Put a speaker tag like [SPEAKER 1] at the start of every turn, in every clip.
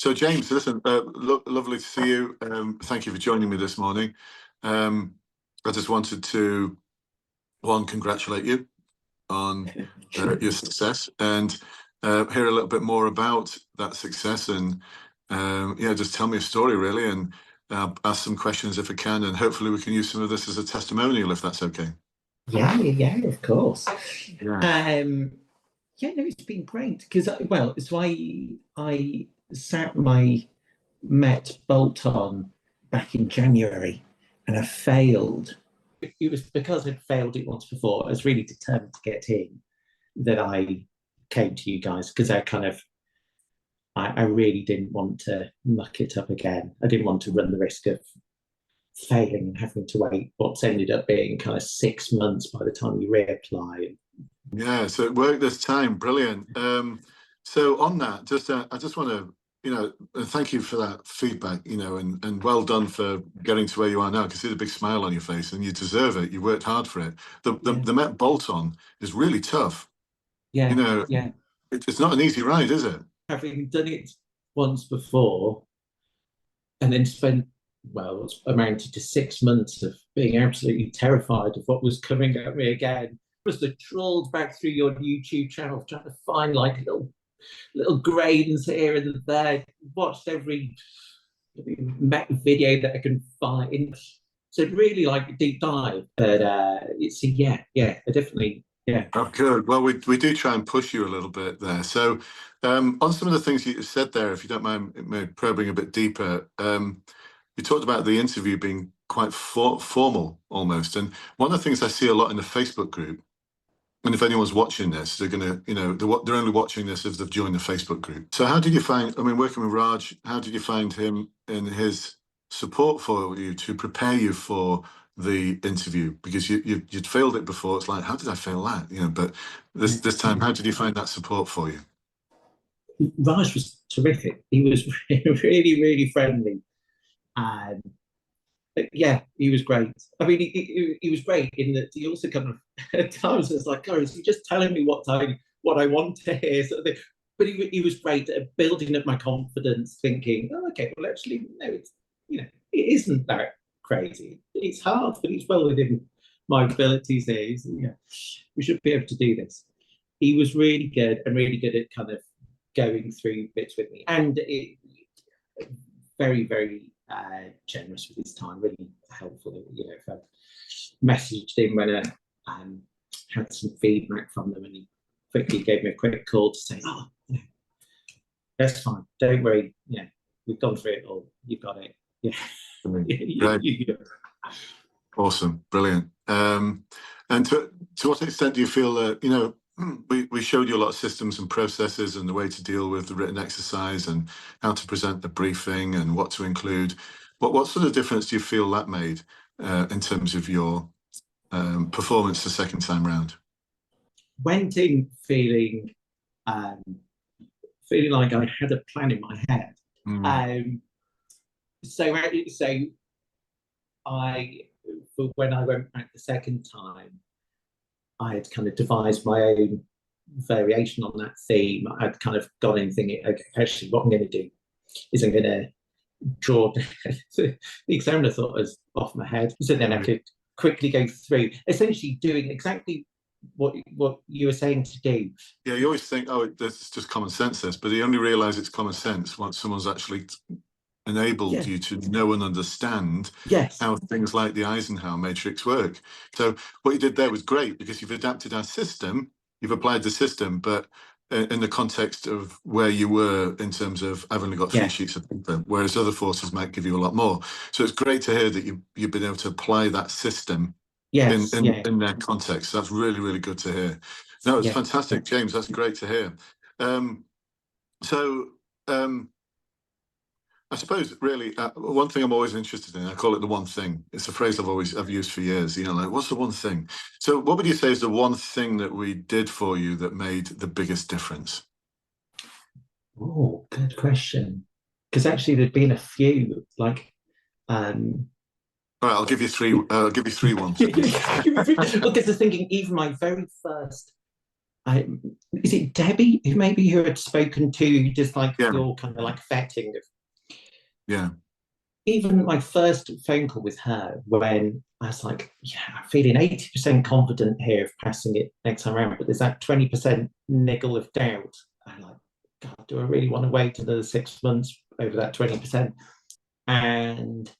[SPEAKER 1] So, James, listen, lovely to see you. Thank you for joining me this morning. Um, I just wanted to, one, congratulate you on your success and hear a little bit more about that success. And yeah, just tell me a story, really, and ask some questions if I can. And hopefully, we can use some of this as a testimonial, if that's okay.
[SPEAKER 2] Yeah, of course.
[SPEAKER 1] Yeah.
[SPEAKER 2] Yeah, no, it's been great because so I sat my Met bolt on back in January, and I failed. It was because I'd failed it once before. I was really determined to get in that I came to you guys because I really didn't want to muck it up again. I didn't want to run the risk of failing and having to wait what's ended up being kind of 6 months by the time you reapply.
[SPEAKER 1] Yeah, so it worked this time. Brilliant. So on that, I just want to, thank you for that feedback, and well done for getting to where you are now. I can see the big smile on your face, and you deserve it. You worked hard for it. The Met bolt-on is really tough.
[SPEAKER 2] Yeah.
[SPEAKER 1] It's not an easy ride, is it?
[SPEAKER 2] Having done it once before and then spent, it's amounted to 6 months of being absolutely terrified of what was coming at me again. Was the trawled back through your YouTube channel trying to find like little grains here and there. Watched every video that I can find. So really like a deep dive. But it's definitely. Yeah.
[SPEAKER 1] Oh, good. Well, we do try and push you a little bit there. So, on some of the things you said there, if you don't mind probing a bit deeper, you talked about the interview being quite formal almost. And one of the things I see a lot in the Facebook group, and if anyone's watching this, they're going to, they're only watching this if they've joined the Facebook group. So how did you find, working with Raj, how did you find him in his support for you to prepare you for the interview? Because you'd failed it before. It's like, how did I fail that? But this time, how did you find that support for you?
[SPEAKER 2] Raj was terrific. He was really, really friendly. And yeah, he was great. I mean, he was great in that he also kind of at times was like, "Oh, is he just telling me what I want to hear?" Sort of thing. But he was great at building up my confidence, thinking, "Oh, okay, well, actually, no, it's it isn't that crazy. It's hard, but it's well within my abilities here. We should be able to do this." He was really good at kind of going through bits with me, and very, very generous with his time, really helpful. If I messaged him when I had some feedback from them, and he quickly gave me a quick call to say, "Oh, that's fine. Don't worry. Yeah, we've gone through it all. You've got it." Yeah.
[SPEAKER 1] Right. Awesome, brilliant. And to what extent do you feel that we showed you a lot of systems and processes and the way to deal with the written exercise and how to present the briefing and what to include. What sort of difference do you feel that made in terms of your performance the second time round?
[SPEAKER 2] Went in feeling like I had a plan in my head. So when I went back the second time, I had kind of devised my own variation on that theme. I'd kind of gone in thinking, okay, actually, what I'm going to do is I'm going to draw. The examiner thought I was off my head, so then I could quickly go through, essentially doing exactly what you were saying to do.
[SPEAKER 1] Yeah, you always think, oh, this is just common sense, but you only realise it's common sense once someone's actually enabled you to know and understand how things like the Eisenhower matrix work. So what you did there was great because you've adapted our system, you've applied the system, but in the context of where you were in terms of I've only got 3 sheets of paper, whereas other forces might give you a lot more. So it's great to hear that you've been able to apply that system in their context. So that's really, really good to hear. No, it's fantastic, James. That's great to hear. I suppose really one thing I'm always interested in, I call it the one thing. It's a phrase I've used for years, like what's the one thing? So what would you say is the one thing that we did for you that made the biggest difference?
[SPEAKER 2] Oh, good question. Because actually there'd been a few, like
[SPEAKER 1] all right, I'll give you three. I'll give you 3 ones.
[SPEAKER 2] Because I was thinking, even my very first I, is it Debbie who maybe who had spoken to just like
[SPEAKER 1] Yeah,
[SPEAKER 2] your kind of like vetting of
[SPEAKER 1] yeah,
[SPEAKER 2] even my first phone call with her when I was like, yeah, I'm feeling 80% confident here of passing it next time around, but there's that 20% niggle of doubt. I'm like, God, do I really want to wait another 6 months over that 20%? And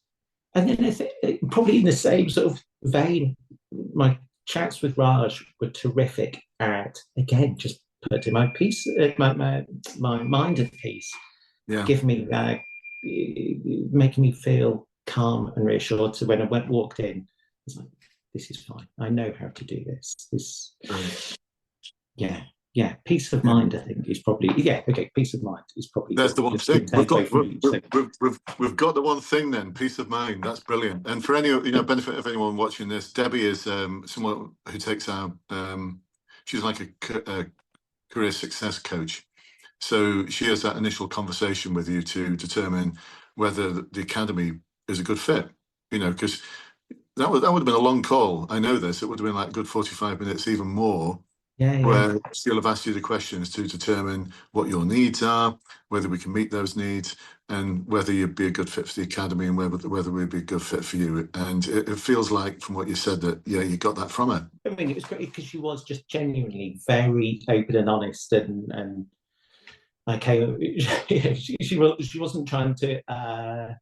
[SPEAKER 2] and then I think probably in the same sort of vein, my chats with Raj were terrific at again just putting my peace, my mind at peace,
[SPEAKER 1] yeah.
[SPEAKER 2] give me making me feel calm and reassured. So when I walked in, I was like, "This is fine. I know how to do this."
[SPEAKER 1] Brilliant.
[SPEAKER 2] Yeah, yeah. Peace of
[SPEAKER 1] Yeah.
[SPEAKER 2] mind, I think, is probably yeah. Okay, peace of mind is probably
[SPEAKER 1] There's the one
[SPEAKER 2] the
[SPEAKER 1] thing
[SPEAKER 2] takeaway from you. So
[SPEAKER 1] we've got the one thing then, peace of mind. That's brilliant. And for any benefit of anyone watching this, Debbie is someone who takes our she's like a career success coach. So she has that initial conversation with you to determine whether the academy is a good fit. Because that would have been a long call. I know this. It would have been like a good 45 minutes, even more,
[SPEAKER 2] yeah, yeah.
[SPEAKER 1] where she'll have asked you the questions to determine what your needs are, whether we can meet those needs, and whether you'd be a good fit for the academy and whether we'd be a good fit for you. And it feels like, from what you said, that, yeah, you got that from her.
[SPEAKER 2] I mean, it was great because she was just genuinely very open and honest, and okay, she wasn't trying to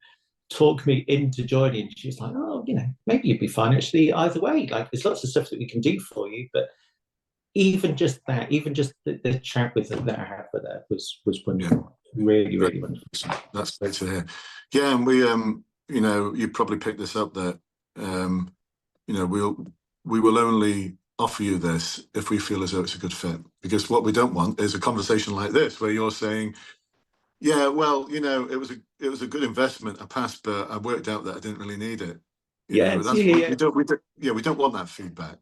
[SPEAKER 2] talk me into joining. She was like, oh, maybe you'd be fine actually either way. Like, there's lots of stuff that we can do for you, but even just that, even just the chat with her that I had with her was wonderful. Yeah. Really, really wonderful.
[SPEAKER 1] That's great to hear. Yeah, and we you probably picked this up that we will only offer you this if we feel as though it's a good fit. Because what we don't want is a conversation like this where you're saying, yeah, well, it was a good investment. I passed, but I worked out that I didn't really need it. We don't want that feedback.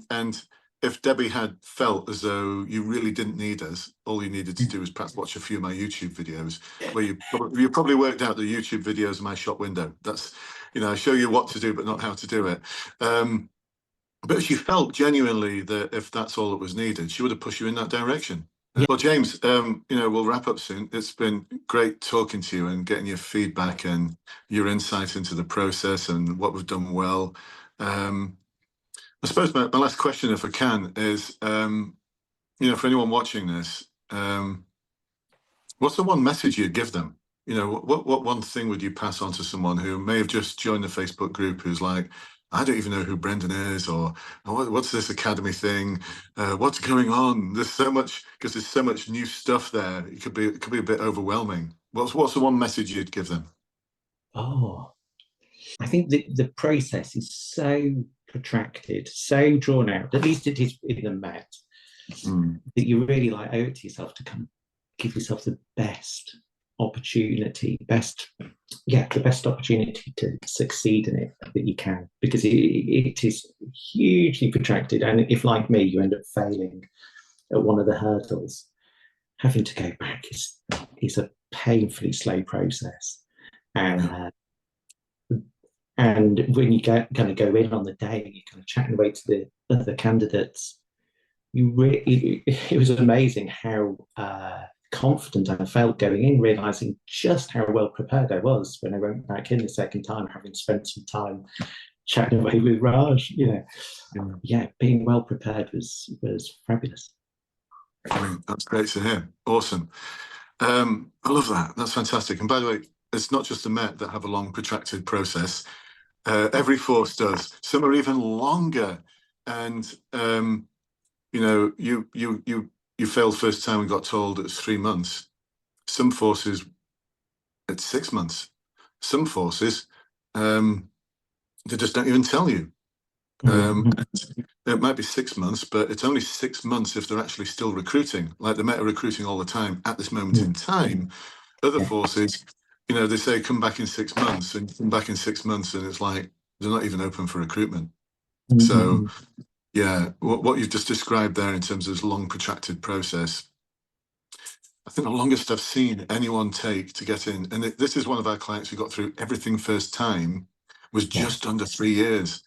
[SPEAKER 1] And if Debbie had felt as though you really didn't need us, all you needed to do was perhaps watch a few of my YouTube videos, where you probably worked out the YouTube videos in my shop window. That's, I show you what to do, but not how to do it. But she felt genuinely that if that's all that was needed, she would have pushed you in that direction. Well, James, we'll wrap up soon. It's been great talking to you and getting your feedback and your insight into the process and what we've done well. I suppose my last question, if I can, is, for anyone watching this, what's the one message you'd give them? What one thing would you pass on to someone who may have just joined the Facebook group who's like, I don't even know who Brendan is, or what's this academy thing? What's going on? There's so much, because there's so much new stuff there. It could be a bit overwhelming. What's the one message you'd give them?
[SPEAKER 2] Oh, I think the process is so protracted, so drawn out. At least it is in the Met, that you really owe it to yourself to come give yourself the best opportunity, the best opportunity to succeed in it that you can, because it is hugely protracted. And if, like me, you end up failing at one of the hurdles, having to go back is a painfully slow process. And when you kind of go in on the day and you're kind of chatting away to the other candidates, it was amazing how confident I felt going in, realizing just how well prepared I was when I went back in the second time, having spent some time chatting away with Raj. Being well prepared was fabulous.
[SPEAKER 1] That's great to hear. Awesome. I love that. That's fantastic. And by the way, it's not just the Met that have a long, protracted process. Every force does. Some are even longer. And you failed first time and got told it's 3 months. Some forces, it's 6 months. Some forces, they just don't even tell you. It might be 6 months, but it's only 6 months if they're actually still recruiting. Like the Met are recruiting all the time at this moment in time. Other forces, they say come back in 6 months, and you come back in 6 months, and it's like they're not even open for recruitment. So, yeah, what you've just described there in terms of this long, protracted process, I think the longest I've seen anyone take to get in, and this is one of our clients who got through everything first time, was just under 3 years.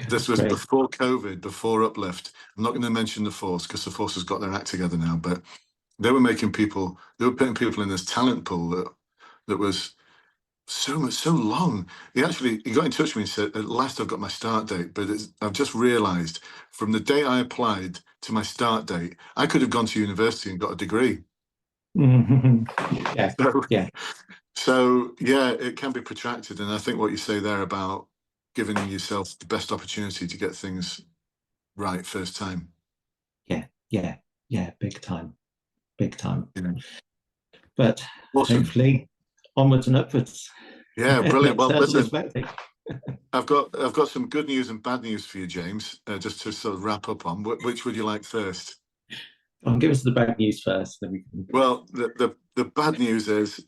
[SPEAKER 1] This was
[SPEAKER 2] Great.
[SPEAKER 1] before COVID, before Uplift. I'm not going to mention the Force because the Force has got their act together now, but they were putting people in this talent pool that was so much, so long. He got in touch with me and said, at last I've got my start date, but I've just realized from the day I applied to my start date, I could have gone to university and got a degree.
[SPEAKER 2] Yeah,
[SPEAKER 1] So,
[SPEAKER 2] yeah,
[SPEAKER 1] so yeah, it can be protracted. And I think what you say there about giving yourself the best opportunity to get things right first time.
[SPEAKER 2] yeah, yeah, yeah, big time.
[SPEAKER 1] You know,
[SPEAKER 2] But
[SPEAKER 1] awesome.
[SPEAKER 2] hopefully, onwards and upwards.
[SPEAKER 1] Yeah, brilliant.
[SPEAKER 2] Let's
[SPEAKER 1] Well, listen,
[SPEAKER 2] respect it.
[SPEAKER 1] I've got some good news and bad news for you, James. Just to sort of wrap up on, which would you like first?
[SPEAKER 2] Give us the bad news first, then we can.
[SPEAKER 1] Well, the bad news is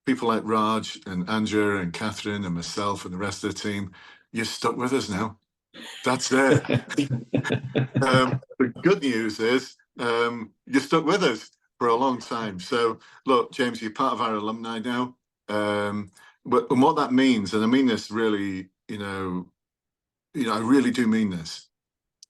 [SPEAKER 1] people like Raj and Andrea and Catherine and myself and the rest of the team, you're stuck with us now. That's it. The good news is you're stuck with us for a long time. So, look, James, you're part of our alumni now. And what that means, and I mean this really, I really do mean this,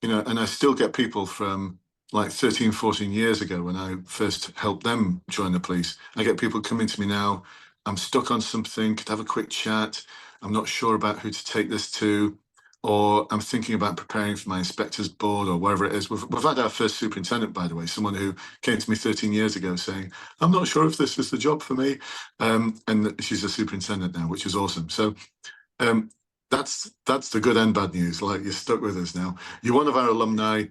[SPEAKER 1] and I still get people from like 13, 14 years ago when I first helped them join the police. I get people coming to me now. I'm stuck on something, could have a quick chat. I'm not sure about who to take this to, or I'm thinking about preparing for my inspector's board or wherever it is. We've had our first superintendent, by the way, someone who came to me 13 years ago saying, I'm not sure if this is the job for me. And she's a superintendent now, which is awesome. So um, that's the good and bad news. Like, you're stuck with us now. You're one of our alumni.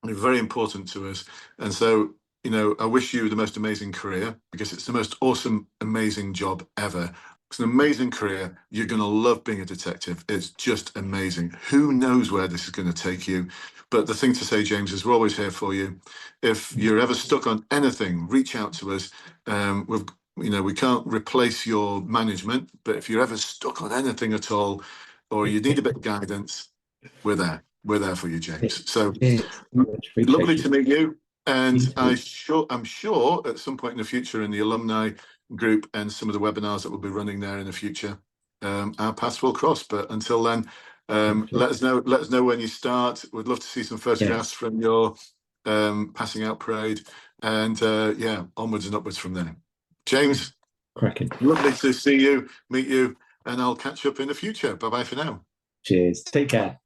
[SPEAKER 1] You're very important to us, and so I wish you the most amazing career because it's the most awesome, amazing job ever. It's an amazing career. You're going to love being a detective. It's just amazing. Who knows where this is going to take you? But the thing to say, James, is we're always here for you. If you're ever stuck on anything, reach out to us. We can't replace your management, but if you're ever stuck on anything at all, or you need a bit of guidance, we're there. We're there for you, James. So
[SPEAKER 2] Much
[SPEAKER 1] lovely
[SPEAKER 2] appreciated.
[SPEAKER 1] to meet you.
[SPEAKER 2] You
[SPEAKER 1] And
[SPEAKER 2] too.
[SPEAKER 1] I'm sure at some point in the future in the alumni group and some of the webinars that we'll be running there in the future, our paths will cross. But until then,
[SPEAKER 2] Hopefully.
[SPEAKER 1] let us know when you start. We'd love to see some photographs
[SPEAKER 2] Yes,
[SPEAKER 1] from your passing out parade. And yeah, onwards and upwards from there. James,
[SPEAKER 2] cracking.
[SPEAKER 1] lovely to see you, meet you, and I'll catch up in the future. Bye bye for now.
[SPEAKER 2] Cheers. Take care.